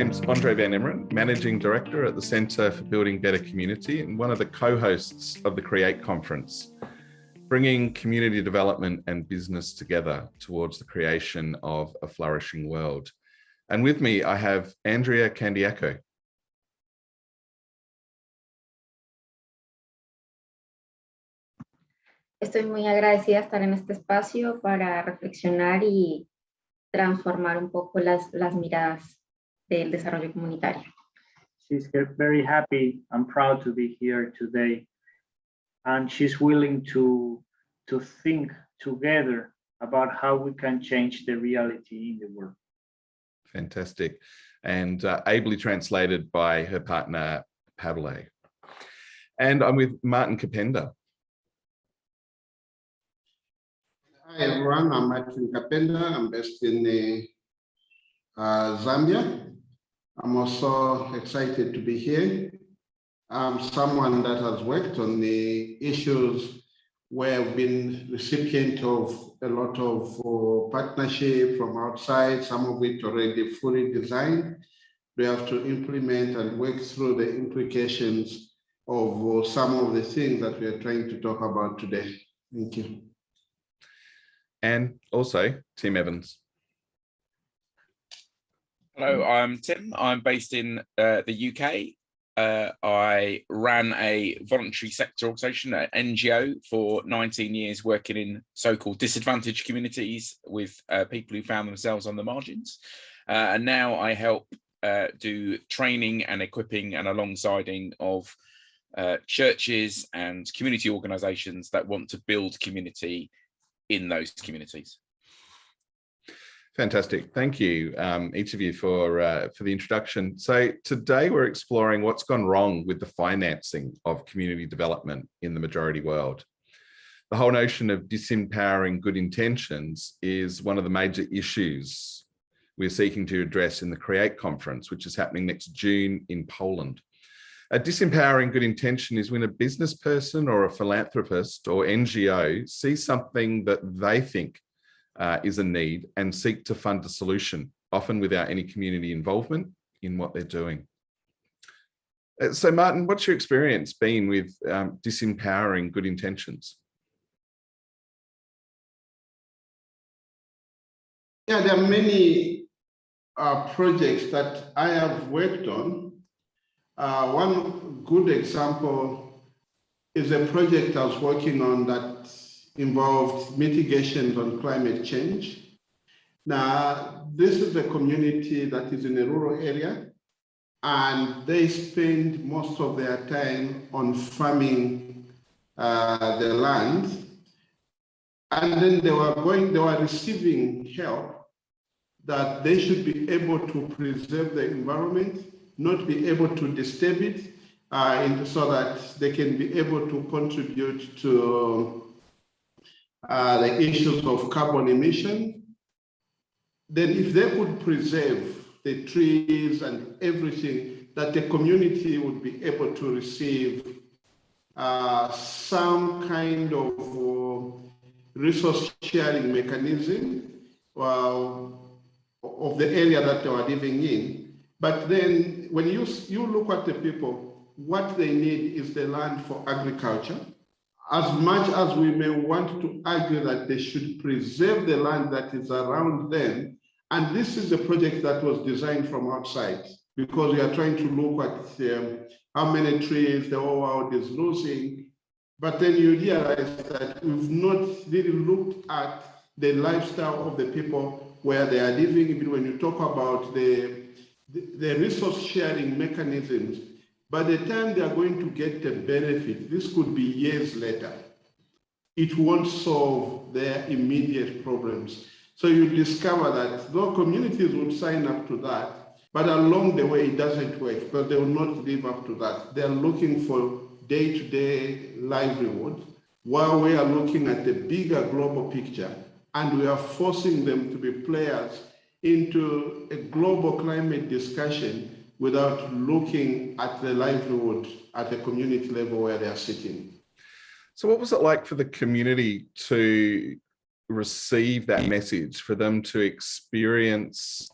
name's Andre Van Emeren, Managing Director at the Centre for Building Better Community and one of the co-hosts of the Create Conference, bringing community development and business together towards the creation of a flourishing world. And with me, I have Andrea Candiaco. Estoy muy agradecida de estar en este espacio para reflexionar y transformar un poco las miradas del desarrollo comunitario. She's very happy and proud to be here today, and she's willing to think together about how we can change the reality in the world. Fantastic, and ably translated by her partner Pavle. And I'm with Martin Kapenda. Hi everyone, I'm Martin Kapenda. I'm based in Zambia. I'm also excited to be here. I'm someone that has worked on the issues where I've been recipient of a lot of partnership from outside, some of it already fully designed. We have to implement and work through the implications of some of the things that we are trying to talk about today. Thank you. And also Tim Evans. Hello, I'm Tim. I'm based in the UK. I ran a voluntary sector organisation, an NGO, for 19 years, working in so-called disadvantaged communities with people who found themselves on the margins. And now I help do training and equipping and alongside of churches and community organisations that want to build community in those communities. Fantastic. Thank you, each of you, for the introduction. So today we're exploring what's gone wrong with the financing of community development in the majority world. The whole notion of disempowering good intentions is one of the major issues we're seeking to address in the Create Conference, which is happening next June in Poland. A disempowering good intention is when a business person or a philanthropist or NGO sees something that they think is a need and seek to fund a solution, often without any community involvement in what they're doing. So Martin, what's your experience been with disempowering good intentions? Yeah, there are many projects that I have worked on. One good example is a project I was working on that involved mitigations on climate change. Now, this is a community that is in a rural area, and they spend most of their time on farming the land. And then they were receiving help that they should be able to preserve the environment, not be able to disturb it, so that they can be able to contribute to the issues of carbon emission. Then if they could preserve the trees and everything, that the community would be able to receive some kind of resource sharing mechanism of the area that they are living in. But then when you look at the people, what they need is the land for agriculture. As much as we may want to argue that they should preserve the land that is around them, and this is a project that was designed from outside, because we are trying to look at how many trees the whole world is losing, but then you realize that we've not really looked at the lifestyle of the people where they are living. Even when you talk about the resource sharing mechanisms, by the time they are going to get the benefit, this could be years later. It won't solve their immediate problems. So you discover that though communities would sign up to that, but along the way it doesn't work because they will not live up to that. They are looking for day-to-day livelihood while we are looking at the bigger global picture, and we are forcing them to be players into a global climate discussion without looking at the livelihood at the community level where they are sitting. So what was it like for the community to receive that message, for them to experience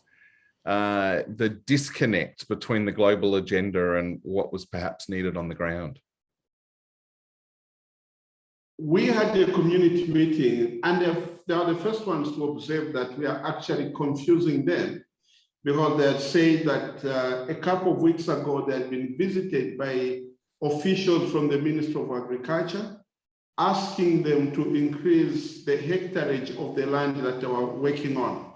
the disconnect between the global agenda and what was perhaps needed on the ground? We had a community meeting, and they are the first ones to observe that we are actually confusing them, because they had said that a couple of weeks ago they had been visited by officials from the Ministry of Agriculture, asking them to increase the hectareage of the land that they were working on.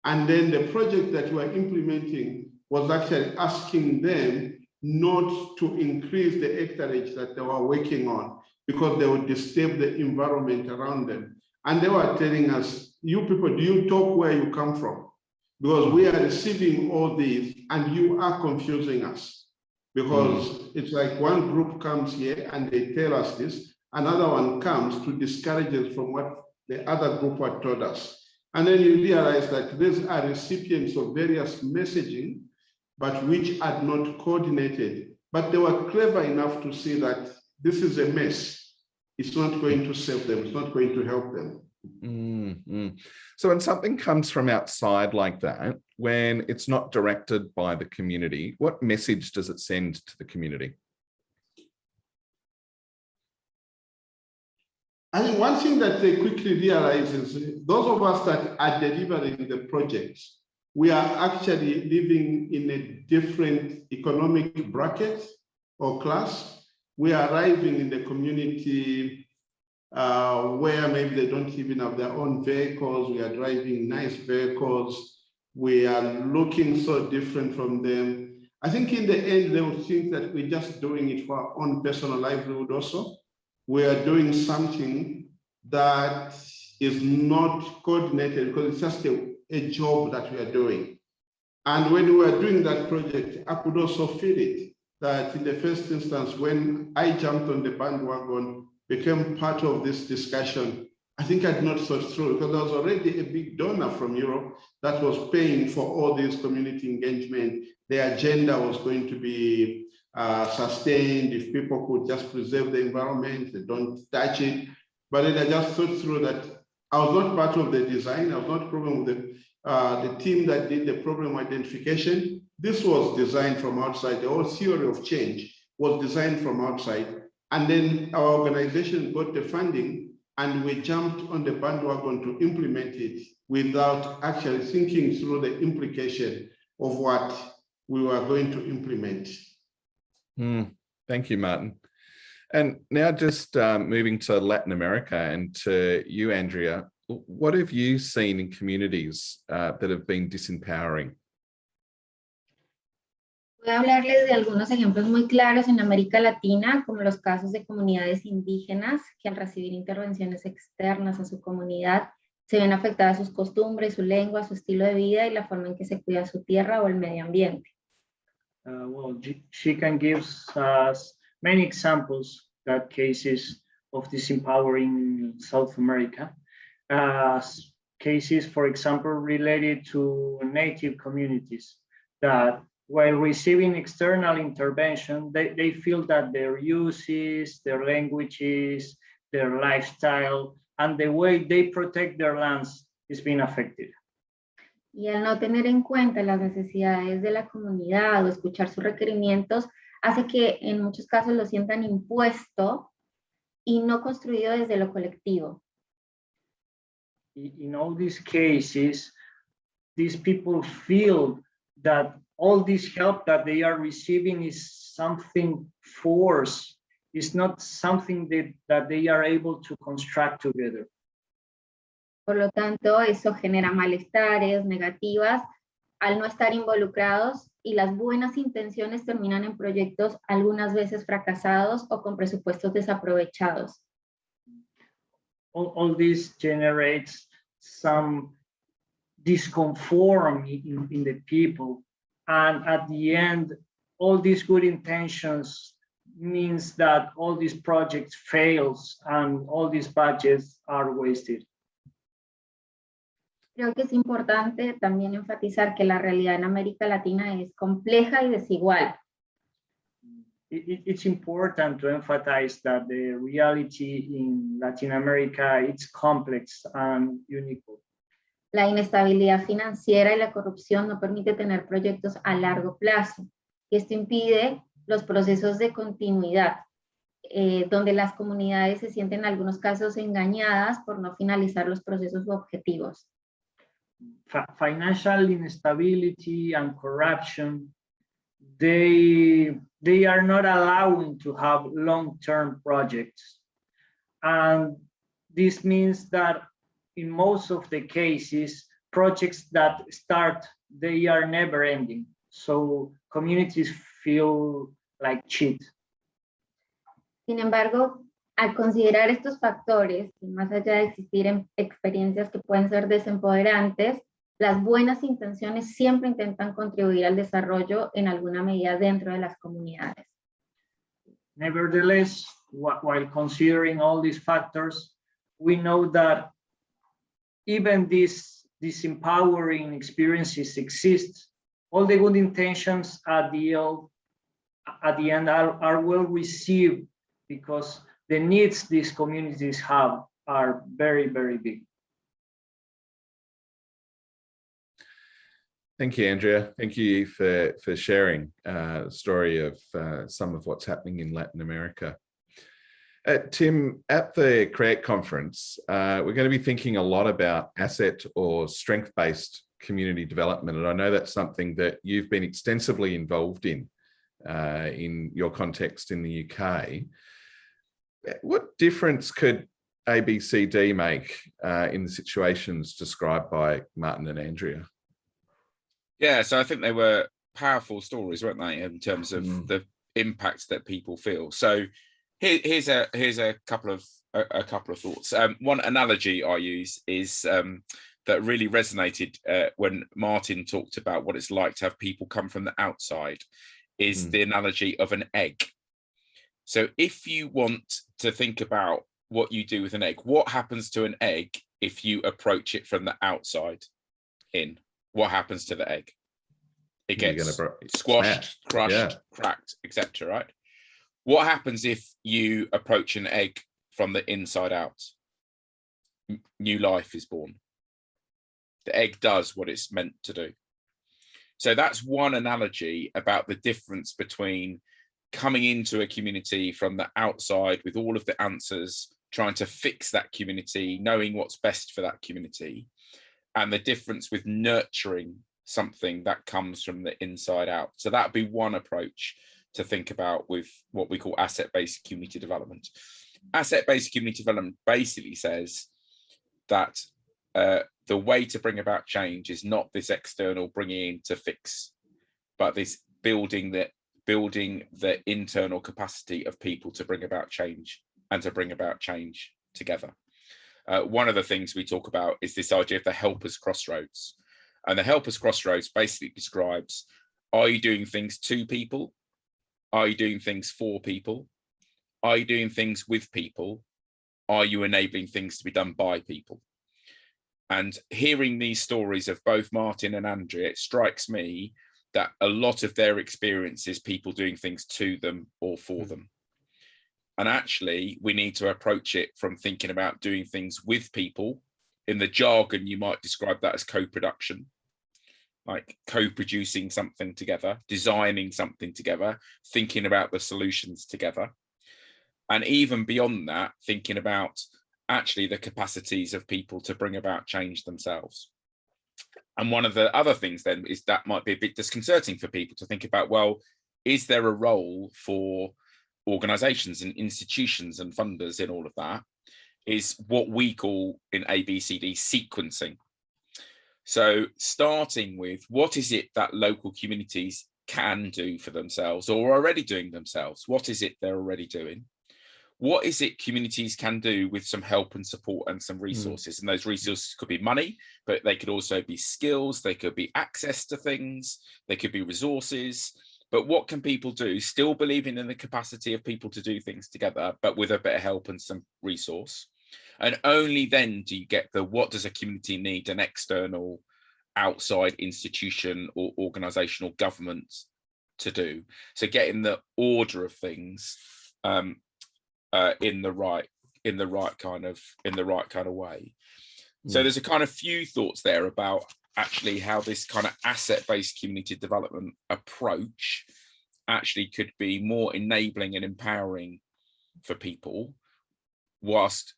And then the project that we are implementing was actually asking them not to increase the hectareage that they were working on, because they would disturb the environment around them. And they were telling us, you people, do you talk where you come from? Because we are receiving all these and you are confusing us. Because it's like one group comes here and they tell us this, another one comes to discourage us from what the other group had told us. And then you realize that these are recipients of various messaging, but which are not coordinated. But they were clever enough to see that this is a mess. It's not going to serve them. It's not going to help them. So when something comes from outside like that, when it's not directed by the community, what message does it send to the community? I think one thing that they quickly realize is those of us that are delivering the projects, we are actually living in a different economic bracket or class. We are arriving in the community where maybe they don't even have their own vehicles. We are driving nice vehicles. We are looking so different from them. I think in the end, they would think that we're just doing it for our own personal livelihood also. We are doing something that is not coordinated because it's just a job that we are doing. And when we were doing that project, I could also feel it, that in the first instance, when I jumped on the bandwagon, became part of this discussion, I think I'd not thought through, because there was already a big donor from Europe that was paying for all this community engagement. The agenda was going to be sustained if people could just preserve the environment, they don't touch it. But then I just thought through that I was not part of the design. I was not problem with the team that did the problem identification. This was designed from outside. The whole theory of change was designed from outside. And then our organization got the funding and we jumped on the bandwagon to implement it without actually thinking through the implication of what we were going to implement. Thank you, Martin. And now just moving to Latin America and to you, Andrea, what have you seen in communities that have been disempowering? Voy a hablarles de algunos ejemplos muy claros en América Latina, como los casos de comunidades indígenas que al recibir intervenciones externas a su comunidad se ven afectadas sus costumbres, su lengua, su estilo de vida y la forma en que se cuida su tierra o el medio ambiente. Well, she can give us many examples, that cases of disempowering in South America. Cases, for example, related to native communities that while receiving external intervention, they feel that their uses, their languages, their lifestyle, and the way they protect their lands is being affected. Y al no tener en cuenta las necesidades de la comunidad o escuchar sus requerimientos, hace que en muchos casos lo sientan impuesto y no construido desde lo colectivo. In all these cases, these people feel that all this help that they are receiving is something forced. It's not something that they are able to construct together. Por lo tanto, eso genera malestares, negativas, al no estar involucrados, y las buenas intenciones terminan en proyectos algunas veces fracasados o con presupuestos desaprovechados. All this generates some discomfort in the people. And at the end, all these good intentions means that all these projects fails and all these budgets are wasted. Creo que es importante también enfatizar que la realidad en América Latina es compleja y desigual. It's important to emphasize that the reality in Latin America is complex and unique. La inestabilidad financiera y la corrupción no permite tener proyectos a largo plazo. Y esto impide los procesos de continuidad, donde las comunidades se sienten en algunos casos engañadas por no finalizar los procesos u objetivos. Financial instability and corruption, they are not allowing to have long-term projects. And this means that in most of the cases, projects that start, they are never ending. So communities feel like cheat. Sin embargo, al considerar estos factores, y más allá de existir experiencias que pueden ser desempoderantes, las buenas intenciones siempre intentan contribuir al desarrollo en alguna medida dentro de las comunidades. Nevertheless, while considering all these factors, we know that even these empowering experiences exist. All the good intentions at the end are well received, because the needs these communities have are very, very big. Thank you, Andrea. Thank you for sharing the story of some of what's happening in Latin America. Tim, at the CREATE conference, we're going to be thinking a lot about asset or strength-based community development. And I know that's something that you've been extensively involved in your context in the UK. What difference could ABCD make in the situations described by Martin and Andrea? Yeah, so I think they were powerful stories, weren't they, in terms of the impacts that people feel. So here's a couple of thoughts. One analogy I use is that really resonated when Martin talked about what it's like to have people come from the outside, is the analogy of an egg. So if you want to think about what you do with an egg, what happens to an egg if you approach it from the outside in? What happens to the egg? It gets squashed, crushed, cracked, etc. Right? What happens if you approach an egg from the inside out? New life is born. The egg does what it's meant to do. So that's one analogy about the difference between coming into a community from the outside with all of the answers, trying to fix that community, knowing what's best for that community, and the difference with nurturing something that comes from the inside out. So that'd be one approach to think about with what we call asset-based community development. Asset-based community development basically says that the way to bring about change is not this external bringing in to fix, but this building the internal capacity of people to bring about change and to bring about change together. One of the things we talk about is this idea of the helpers crossroads. And the helpers crossroads basically describes, are you doing things to people? Are you doing things for people? Are you doing things with people? Are you enabling things to be done by people? And hearing these stories of both Martin and Andrea, it strikes me that a lot of their experience is people doing things to them or for them. And actually, we need to approach it from thinking about doing things with people. In the jargon, you might describe that as co-production, like co-producing something together, designing something together, thinking about the solutions together. And even beyond that, thinking about actually the capacities of people to bring about change themselves. And one of the other things then is that might be a bit disconcerting for people to think about, well, is there a role for organizations and institutions and funders in all of that? Is what we call in ABCD sequencing. So starting with what is it that local communities can do for themselves or are already doing themselves? What is it they're already doing? What is it communities can do with some help and support and some resources? And those resources could be money, but they could also be skills, they could be access to things, they could be resources. But what can people do, still believing in the capacity of people to do things together, but with a bit of help and some resource? And only then do you get the, what does a community need, an external outside institution or organizational government to do? So getting the order of things in the right kind of way. So there's a kind of few thoughts there about actually how this kind of asset-based community development approach actually could be more enabling and empowering for people, whilst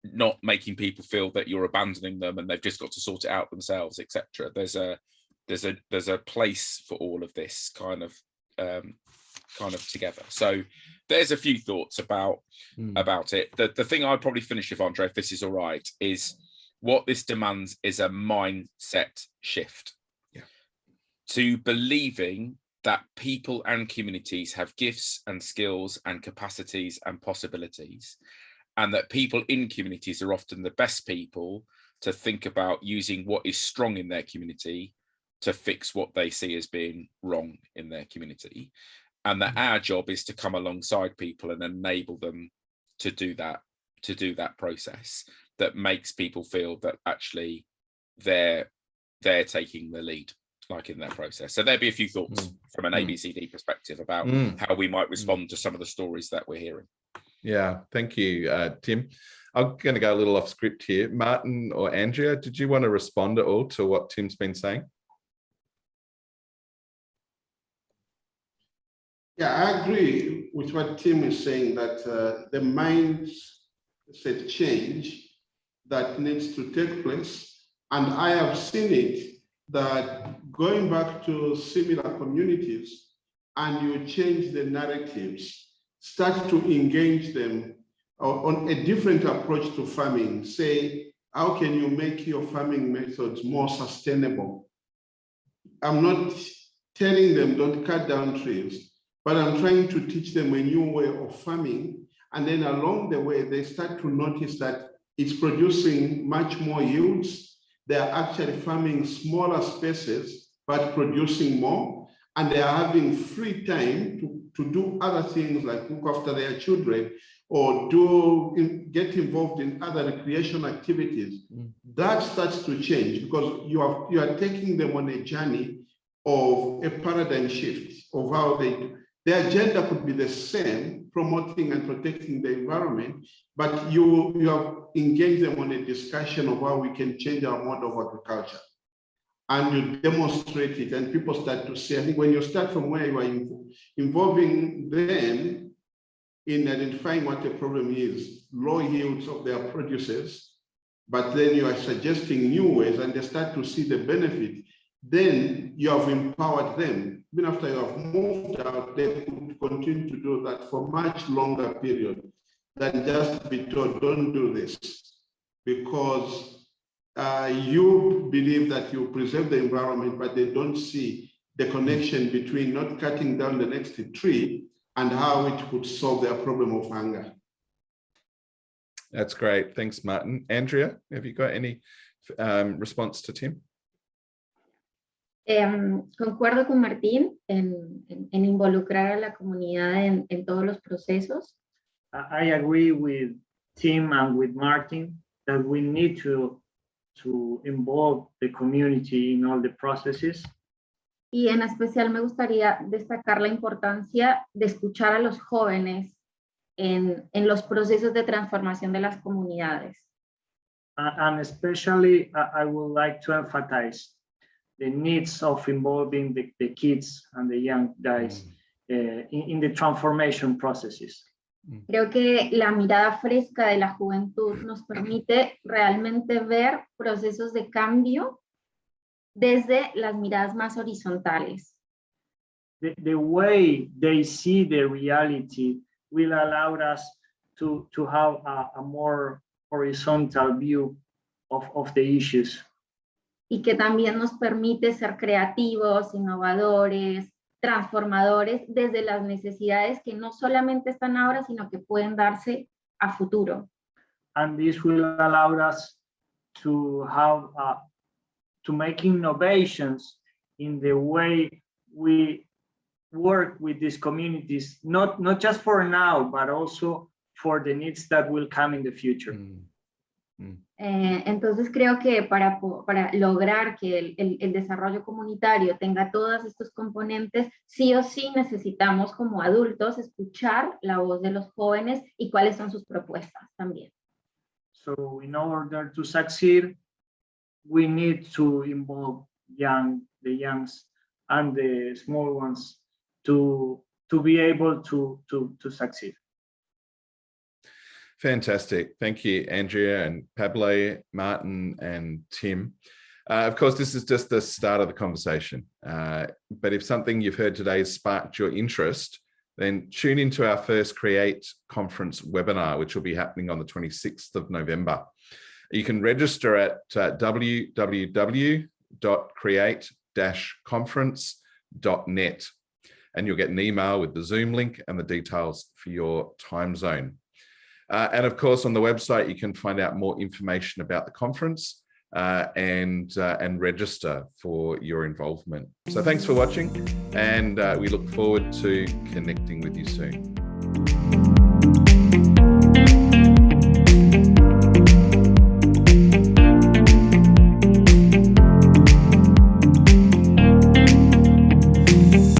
not making people feel that you're abandoning them and they've just got to sort it out themselves, etc. There's a place for all of this kind of together. So there's a few thoughts about it. The thing I'd probably finish with, Andre, if this is all right, is what this demands is a mindset shift to believing that people and communities have gifts and skills and capacities and possibilities, and that people in communities are often the best people to think about using what is strong in their community to fix what they see as being wrong in their community. And that our job is to come alongside people and enable them to do that process that makes people feel that actually they're taking the lead, like in that process. So there'd be a few thoughts from an ABCD perspective about how we might respond to some of the stories that we're hearing. Yeah, thank you, Tim. I'm going to go a little off script here. Martin or Andrea, did you want to respond at all to what Tim's been saying? Yeah, I agree with what Tim is saying, that the mindset change that needs to take place. And I have seen it, that going back to similar communities and you change the narratives, start to engage them on a different approach to farming. Say, how can you make your farming methods more sustainable? I'm not telling them don't cut down trees, but I'm trying to teach them a new way of farming. And then along the way, they start to notice that it's producing much more yields. They're actually farming smaller spaces, but producing more. And they are having free time to do other things like look after their children or get involved in other recreation activities. That starts to change because you are taking them on a journey of a paradigm shift of how they do. Their agenda could be the same, promoting and protecting the environment, but you have engaged them on a discussion of how we can change our mode of agriculture. And you demonstrate it, and people start to see. I think when you start from where you are involving them in identifying what the problem is, low yields of their produces, but then you are suggesting new ways and they start to see the benefit, then you have empowered them. Even after you have moved out, they could continue to do that for much longer period than just be told, don't do this, because you believe that you preserve the environment, but they don't see the connection between not cutting down the next tree and how it could solve their problem of hunger. That's great. Thanks, Martin. Andrea, have you got any response to Tim? Concuerdo con Martín en involucrar a la comunidad en todos los procesos. I agree with Tim and with Martin that we need to involve the community in all the processes. Y en especial me gustaría destacar la importancia de escuchar a los jóvenes en los procesos de transformación de las comunidades. And especially, I would like to emphasize the needs of involving the kids and the young guys in the transformation processes. Creo que la mirada fresca de la juventud nos permite realmente ver procesos de cambio desde las miradas más horizontales. The way they see the reality will allow us to have a more horizontal view of the issues. Y que también nos permite ser creativos, innovadores, transformadores desde las necesidades que no solamente están ahora, sino que pueden darse a futuro. And this will allow us to have to make innovations in the way we work with these communities, not just for now, but also for the needs that will come in the future. Entonces creo que para lograr que el desarrollo comunitario tenga todos estos componentes, sí o sí necesitamos como adultos escuchar la voz de los jóvenes y cuáles son sus propuestas también. So in order to succeed, we need to involve the youngs and the small ones to be able to succeed. Fantastic. Thank you, Andrea and Pablo, Martin and Tim. Of course, this is just the start of the conversation. But if something you've heard today has sparked your interest, then tune into our first Create conference webinar, which will be happening on the 26th of November. You can register at www.create-conference.net, and you'll get an email with the Zoom link and the details for your time zone. And of course, on the website, you can find out more information about the conference and register for your involvement. So thanks for watching, and we look forward to connecting with you soon.